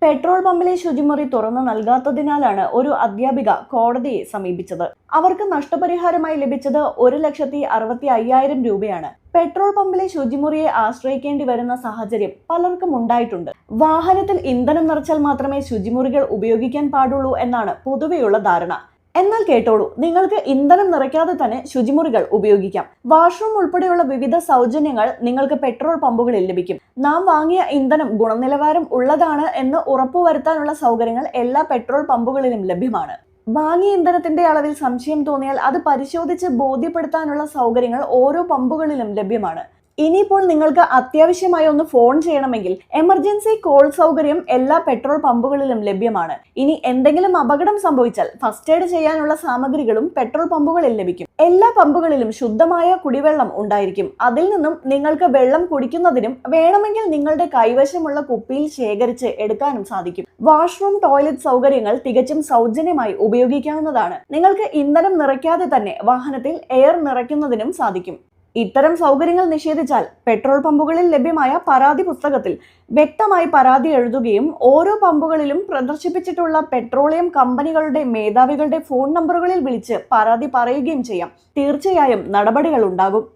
Petrol പമ്പിലെ ശുചിമുറി തുറന്നു നൽകാത്തതിനാലാണ് ഒരു അധ്യാപിക കോടതിയെ സമീപിച്ചത്. അവർക്ക് നഷ്ടപരിഹാരമായി ലഭിച്ചത് 1,65,000 രൂപയാണ്. പെട്രോൾ പമ്പിലെ ശുചിമുറിയെ ആശ്രയിക്കേണ്ടി വരുന്ന സാഹചര്യം പലർക്കും ഉണ്ടായിട്ടുണ്ട്. വാഹനത്തിൽ ഇന്ധനം നിറച്ചാൽ മാത്രമേ ശുചിമുറികൾ ഉപയോഗിക്കാൻ പാടുള്ളൂ എന്നാണ് പൊതുവെയുള്ള ധാരണ. എന്നാൽ കേട്ടോളൂ, നിങ്ങൾക്ക് ഇന്ധനം നിറയ്ക്കാതെ തന്നെ ശുചിമുറികൾ ഉപയോഗിക്കാം. വാഷ്റൂം ഉൾപ്പെടെയുള്ള വിവിധ സൗജന്യങ്ങൾ നിങ്ങൾക്ക് പെട്രോൾ പമ്പുകളിൽ ലഭിക്കും. നാം വാങ്ങിയ ഇന്ധനം ഗുണനിലവാരം ഉള്ളതാണ് എന്ന് ഉറപ്പുവരുത്താനുള്ള സൗകര്യങ്ങൾ എല്ലാ പെട്രോൾ പമ്പുകളിലും ലഭ്യമാണ്. വാങ്ങിയ ഇന്ധനത്തിന്റെ അളവിൽ സംശയം തോന്നിയാൽ അത് പരിശോധിച്ച് ബോധ്യപ്പെടുത്താനുള്ള സൗകര്യങ്ങൾ ഓരോ പമ്പുകളിലും ലഭ്യമാണ്. ഇനിയിപ്പോൾ നിങ്ങൾക്ക് അത്യാവശ്യമായി ഒന്ന് ഫോൺ ചെയ്യണമെങ്കിൽ എമർജൻസി കോൾ സൗകര്യം എല്ലാ പെട്രോൾ പമ്പുകളിലും ലഭ്യമാണ്. ഇനി എന്തെങ്കിലും അപകടം സംഭവിച്ചാൽ ഫസ്റ്റ് എയ്ഡ് ചെയ്യാനുള്ള സാമഗ്രികളും പെട്രോൾ പമ്പുകളിൽ ലഭിക്കും. എല്ലാ പമ്പുകളിലും ശുദ്ധമായ കുടിവെള്ളം ഉണ്ടായിരിക്കും. അതിൽ നിന്നും നിങ്ങൾക്ക് വെള്ളം കുടിക്കുന്നതിനും വേണമെങ്കിൽ നിങ്ങളുടെ കൈവശമുള്ള കുപ്പിയിൽ ശേഖരിച്ച് എടുക്കാനും സാധിക്കും. വാഷ്റൂം, ടോയ്ലറ്റ് സൗകര്യങ്ങൾ തികച്ചും സൗജന്യമായി ഉപയോഗിക്കാവുന്നതാണ്. നിങ്ങൾക്ക് ഇന്ധനം നിറയ്ക്കാതെ തന്നെ വാഹനത്തിൽ എയർ നിറയ്ക്കുന്നതിനും സാധിക്കും. ഇത്തരം സൗകര്യങ്ങൾ നിഷേധിച്ചാൽ പെട്രോൾ പമ്പുകളിൽ ലഭ്യമായ പരാതി പുസ്തകത്തിൽ വ്യക്തമായി പരാതി എഴുതുകയും ഓരോ പമ്പുകളിലും പ്രദർശിപ്പിച്ചിട്ടുള്ള പെട്രോളിയം കമ്പനികളുടെ മേധാവികളുടെ ഫോൺ നമ്പറുകളിൽ വിളിച്ച് പരാതി പറയുകയും ചെയ്യാം. തീർച്ചയായും നടപടികൾ ഉണ്ടാകും.